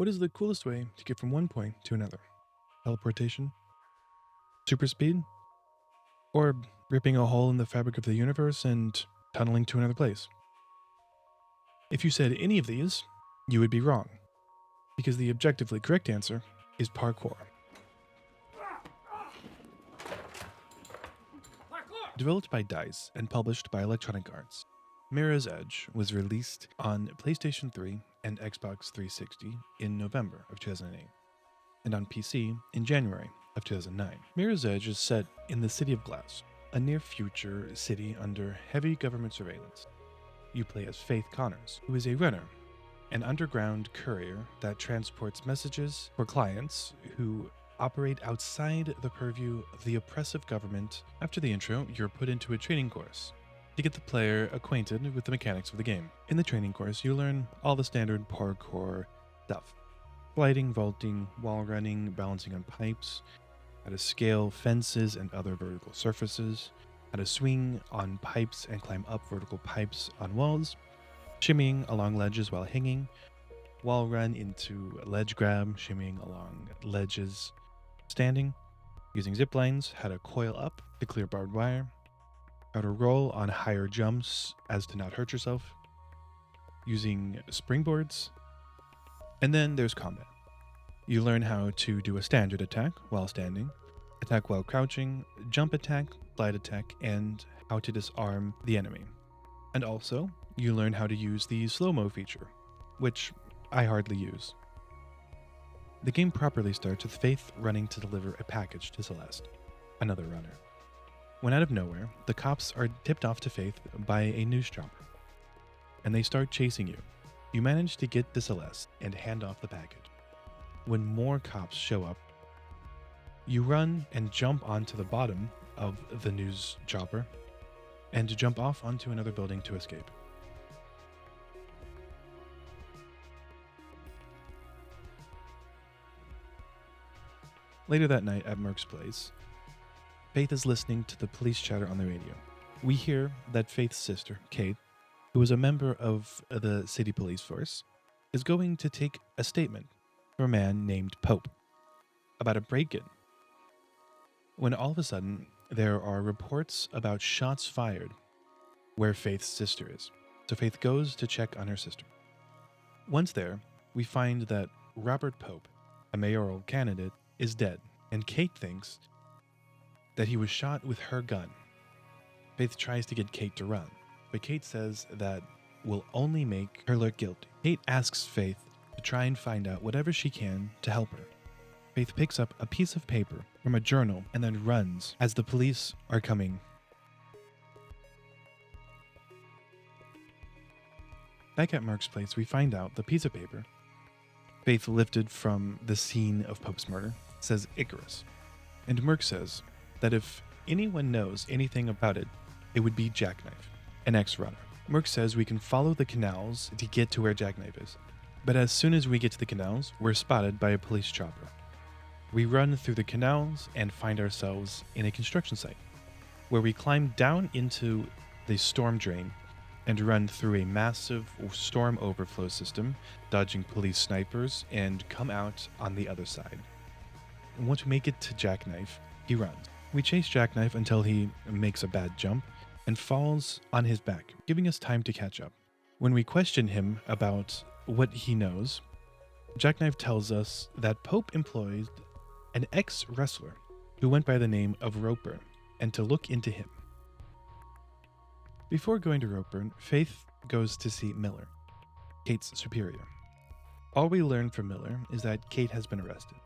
What is the coolest way to get from one point to another? Teleportation? Super speed? Or ripping a hole in the fabric of the universe and tunneling to another place? If you said any of these, you would be wrong, because the objectively correct answer is parkour. Developed by DICE and published by Electronic Arts, Mirror's Edge was released on PlayStation 3 and Xbox 360 in November of 2008, and on PC in January of 2009. Mirror's Edge is set in the City of Glass, a near-future city under heavy government surveillance. You play as Faith Connors, who is a runner, an underground courier that transports messages for clients who operate outside the purview of the oppressive government. After the intro, you're put into a training course to get the player acquainted with the mechanics of the game. In the training course, you learn all the standard parkour stuff. Sliding, vaulting, wall running, balancing on pipes, how to scale fences and other vertical surfaces, how to swing on pipes and climb up vertical pipes on walls, shimmying along ledges while hanging, wall run into ledge grab, shimmying along ledges, standing, using zip lines, how to coil up to clear barbed wire, how to roll on higher jumps as to not hurt yourself, using springboards, and then there's combat. You learn how to do a standard attack while standing, attack while crouching, jump attack, slide attack, and how to disarm the enemy. And also, you learn how to use the slow-mo feature, which I hardly use. The game properly starts with Faith running to deliver a package to Celeste, another runner. When out of nowhere, the cops are tipped off to Faith by a news chopper, and they start chasing you. You manage to get to Celeste and hand off the package. When more cops show up, you run and jump onto the bottom of the news chopper and jump off onto another building to escape. Later that night at Merck's place, Faith is listening to the police chatter on the radio. We hear that Faith's sister, Kate, who is a member of the city police force, is going to take a statement from a man named Pope about a break-in. When all of a sudden, there are reports about shots fired where Faith's sister is. So Faith goes to check on her sister. Once there, we find that Robert Pope, a mayoral candidate, is dead, and Kate thinks that he was shot with her gun. Faith tries to get Kate to run, but Kate says that will only make her look guilty. Kate asks Faith to try and find out whatever she can to help her. Faith picks up a piece of paper from a journal and then runs as the police are coming. Back at Merck's place, we find out the piece of paper Faith lifted from the scene of Pope's murder says Icarus, and Merck says that if anyone knows anything about it, it would be Jacknife, an ex-runner. Merck says we can follow the canals to get to where Jacknife is, but as soon as we get to the canals, we're spotted by a police chopper. We run through the canals and find ourselves in a construction site, where we climb down into the storm drain and run through a massive storm overflow system, dodging police snipers, and come out on the other side. And once we make it to Jacknife, he runs. We chase Jacknife until he makes a bad jump and falls on his back, giving us time to catch up. When we question him about what he knows, Jacknife tells us that Pope employed an ex-wrestler who went by the name of Ropeburn, and to look into him. Before going to Ropeburn, Faith goes to see Miller, Kate's superior. All we learn from Miller is that Kate has been arrested.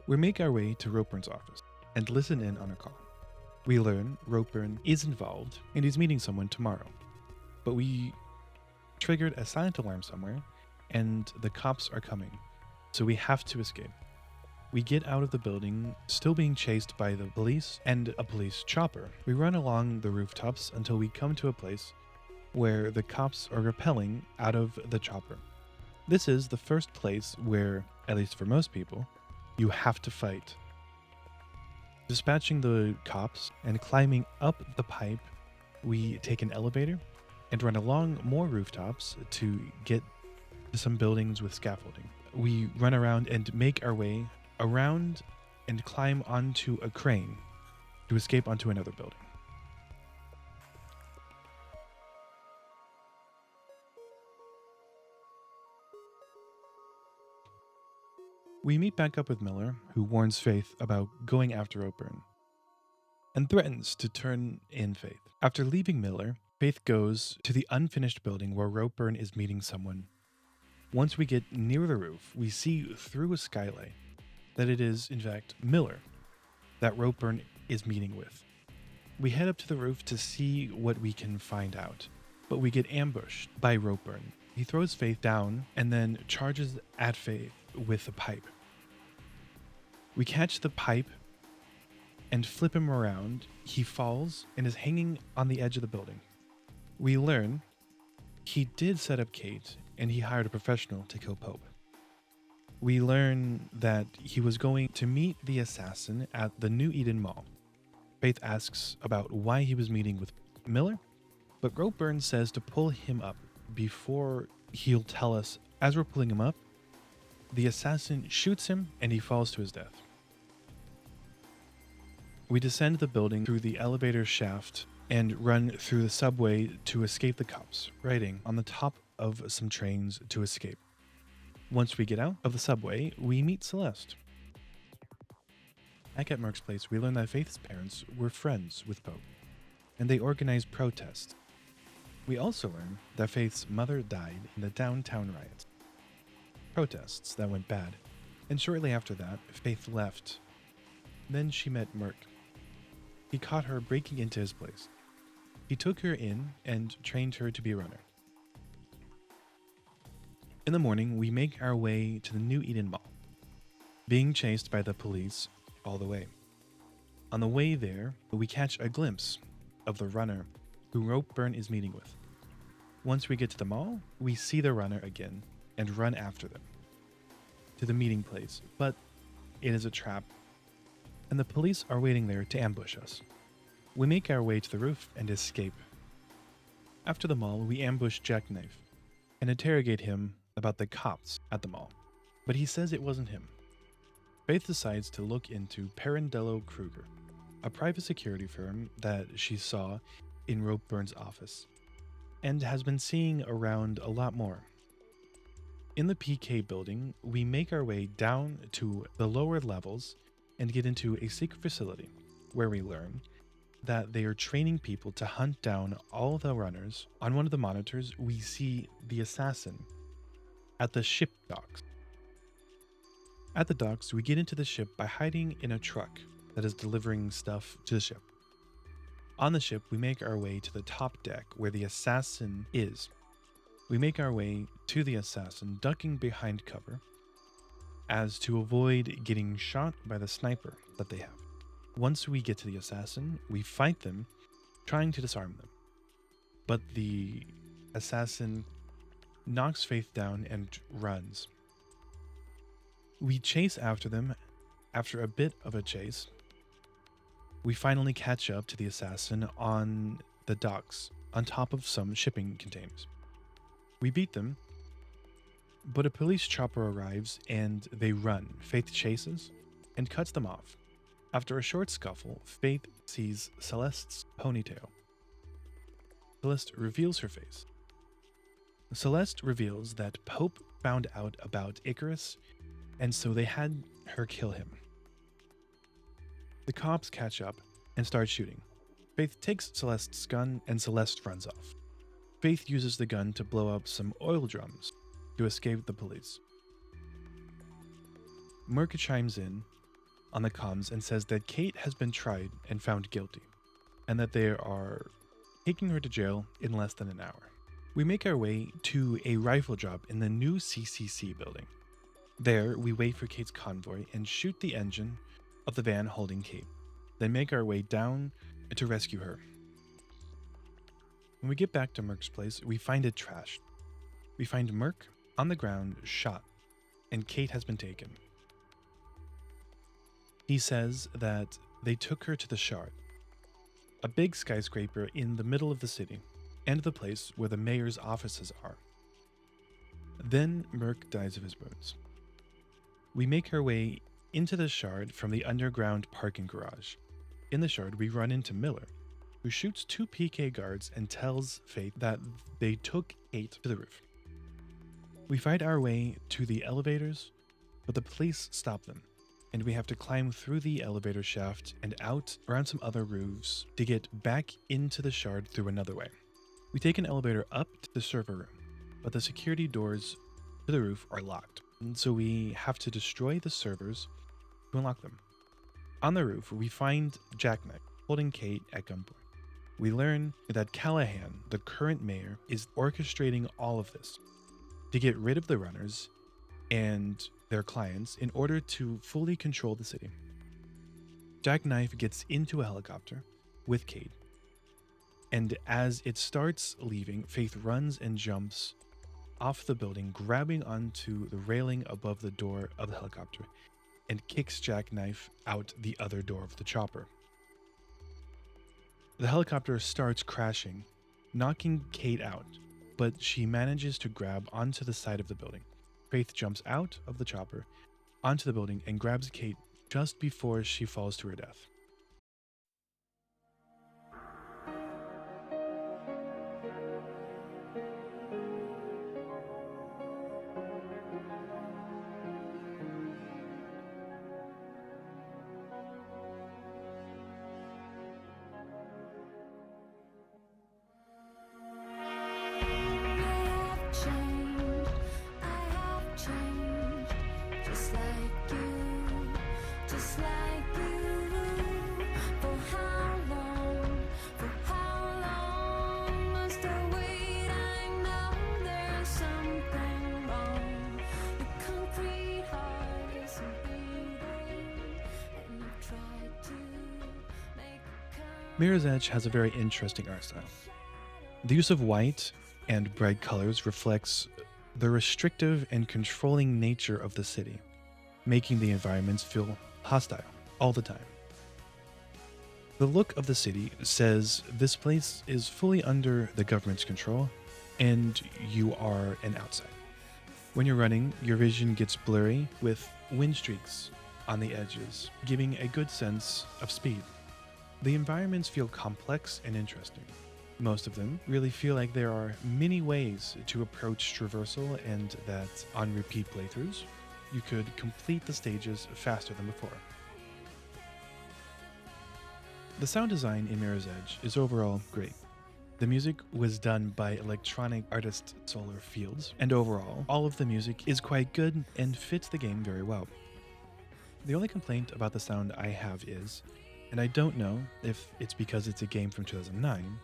We make our way to Ropeburn's office and listen in on a call. We learn Ropeburn is involved and he's meeting someone tomorrow, but we triggered a silent alarm somewhere and the cops are coming, so we have to escape. We get out of the building, still being chased by the police and a police chopper. We run along the rooftops until we come to a place where the cops are rappelling out of the chopper. This is the first place where, at least for most people, you have to fight. Dispatching the cops and climbing up the pipe, we take an elevator and run along more rooftops to get to some buildings with scaffolding. we run around and make our way around and climb onto a crane to escape onto another building. We meet back up with Miller, who warns Faith about going after Ropeburn and threatens to turn in Faith. After leaving Miller, Faith goes to the unfinished building where Ropeburn is meeting someone. Once we get near the roof, we see through a skylight that it is, in fact, Miller that Ropeburn is meeting with. We head up to the roof to see what we can find out, but we get ambushed by Ropeburn. He throws Faith down and then charges at Faith with a pipe. We catch the pipe and flip him around. He falls and is hanging on the edge of the building. We learn he did set up Kate and he hired a professional to kill Pope. We learn that he was going to meet the assassin at the New Eden Mall. Faith asks about why he was meeting with Miller, but Ropeburn says to pull him up before he'll tell us. As we're pulling him up, the assassin shoots him and he falls to his death. We descend the building through the elevator shaft and run through the subway to escape the cops, riding on the top of some trains to escape. Once we get out of the subway, we meet Celeste. Back at Merck's place, we learn that Faith's parents were friends with Pope, and they organized protests. We also learn that Faith's mother died in the downtown riots. Protests that went bad, and shortly after that, Faith left. Then she met Merck. He caught her breaking into his place. He took her in and trained her to be a runner. In the morning, we make our way to the New Eden Mall, being chased by the police all the way. On the way there, we catch a glimpse of the runner who Ropeburn is meeting with. Once we get to the mall, we see the runner again and run after them to the meeting place, but it is a trap, and the police are waiting there to ambush us. We make our way to the roof and escape. After the mall, we ambush Jacknife and interrogate him about the cops at the mall, but he says it wasn't him. Faith decides to look into Pirandello Kruger, a private security firm that she saw in Ropeburn's office, and has been seeing around a lot more. In the PK building, we make our way down to the lower levels and get into a secret facility where we learn that they are training people to hunt down all the runners. On one of the monitors, we see the assassin at the ship docks. At the docks, we get into the ship by hiding in a truck that is delivering stuff to the ship. On the ship, we make our way to the top deck where the assassin is. We make our way to the assassin, ducking behind cover, as to avoid getting shot by the sniper that they have. Once we get to the assassin, we fight them, trying to disarm them. But the assassin knocks Faith down and runs. We chase after them. After a bit of a chase, we finally catch up to the assassin on the docks, on top of some shipping containers. We beat them, but a police chopper arrives and they run. Faith chases and cuts them off. After a short scuffle, Faith sees Celeste's ponytail. Celeste reveals her face. Celeste reveals that Pope found out about Icarus, and so they had her kill him. The cops catch up and start shooting. Faith takes Celeste's gun and Celeste runs off. Faith uses the gun to blow up some oil drums to escape the police. Merck chimes in on the comms and says that Kate has been tried and found guilty, and that they are taking her to jail in less than an hour. We make our way to a rifle drop in the new CCC building. There, we wait for Kate's convoy and shoot the engine of the van holding Kate, then make our way down to rescue her. When we get back to Merck's place, we find it trashed. We find Merck on the ground, shot, and Kate has been taken. He says that they took her to the Shard, a big skyscraper in the middle of the city, and the place where the mayor's offices are. Then Merck dies of his wounds. We make our way into the shard from the underground parking garage. In the shard, we run into Miller, who shoots 2 PK guards and tells Faith that they took Kate to the roof. We fight our way to the elevators, but the police stop them, and we have to climb through the elevator shaft and out around some other roofs to get back into the shard through another way. We take an elevator up to the server room, but the security doors to the roof are locked, and so we have to destroy the servers to unlock them. On the roof, we find Jacknife holding Kate at gunpoint. We learn that Callahan, the current mayor, is orchestrating all of this to get rid of the runners and their clients in order to fully control the city. Jacknife gets into a helicopter with Kate, and as it starts leaving, Faith runs and jumps off the building, grabbing onto the railing above the door of the helicopter, and kicks Jacknife out the other door of the chopper. The helicopter starts crashing, knocking Kate out, but she manages to grab onto the side of the building. Faith jumps out of the chopper, onto the building, and grabs Kate just before she falls to her death. Mirror's Edge has a very interesting art style. The use of white and bright colors reflects the restrictive and controlling nature of the city, making the environments feel hostile all the time. The look of the city says this place is fully under the government's control and you are an outsider. When you're running, your vision gets blurry with wind streaks on the edges, giving a good sense of speed. The environments feel complex and interesting. Most of them really feel like there are many ways to approach traversal and that on repeat playthroughs, you could complete the stages faster than before. The sound design in Mirror's Edge is overall great. The music was done by electronic artist Solar Fields, and overall, all of the music is quite good and fits the game very well. The only complaint about the sound I have is, and I don't know if it's because it's a game from 2009,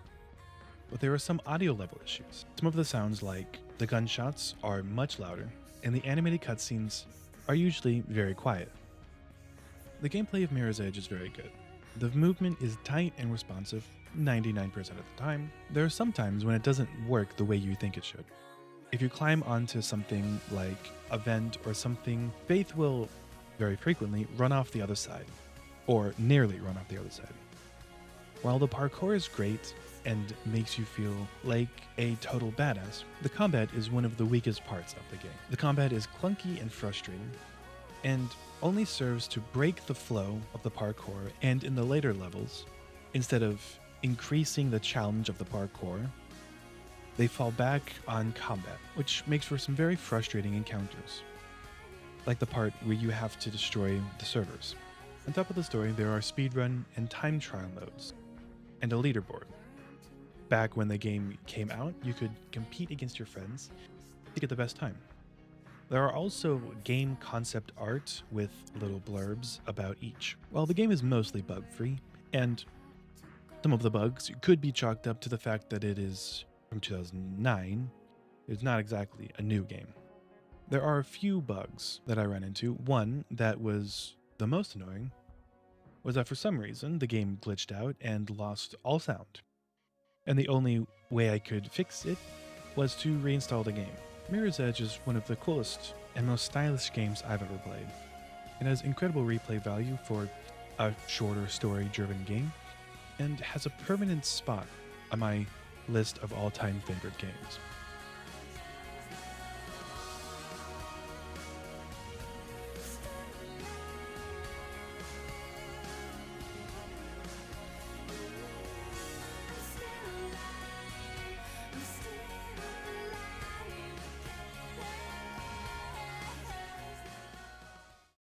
but there are some audio level issues. Some of the sounds, like the gunshots, are much louder, and the animated cutscenes are usually very quiet. The gameplay of Mirror's Edge is very good. The movement is tight and responsive 99% of the time. There are some times when it doesn't work the way you think it should. If you climb onto something like a vent or something, Faith will very frequently run off the other side, or nearly run off the other side. While the parkour is great and makes you feel like a total badass, the combat is one of the weakest parts of the game. The combat is clunky and frustrating, and only serves to break the flow of the parkour, and in the later levels, instead of increasing the challenge of the parkour, they fall back on combat, which makes for some very frustrating encounters, like the part where you have to destroy the servers. On top of the story, there are speedrun and time trial modes, and a leaderboard. Back when the game came out, you could compete against your friends to get the best time. There are also game concept art with little blurbs about each. While the game is mostly bug-free, and some of the bugs could be chalked up to the fact that it is from 2009, it's not exactly a new game. There are a few bugs that I ran into. One that was the most annoying was that for some reason the game glitched out and lost all sound. And the only way I could fix it was to reinstall the game. Mirror's Edge is one of the coolest and most stylish games I've ever played. It has incredible replay value for a shorter story-driven game, and has a permanent spot on my list of all-time favorite games.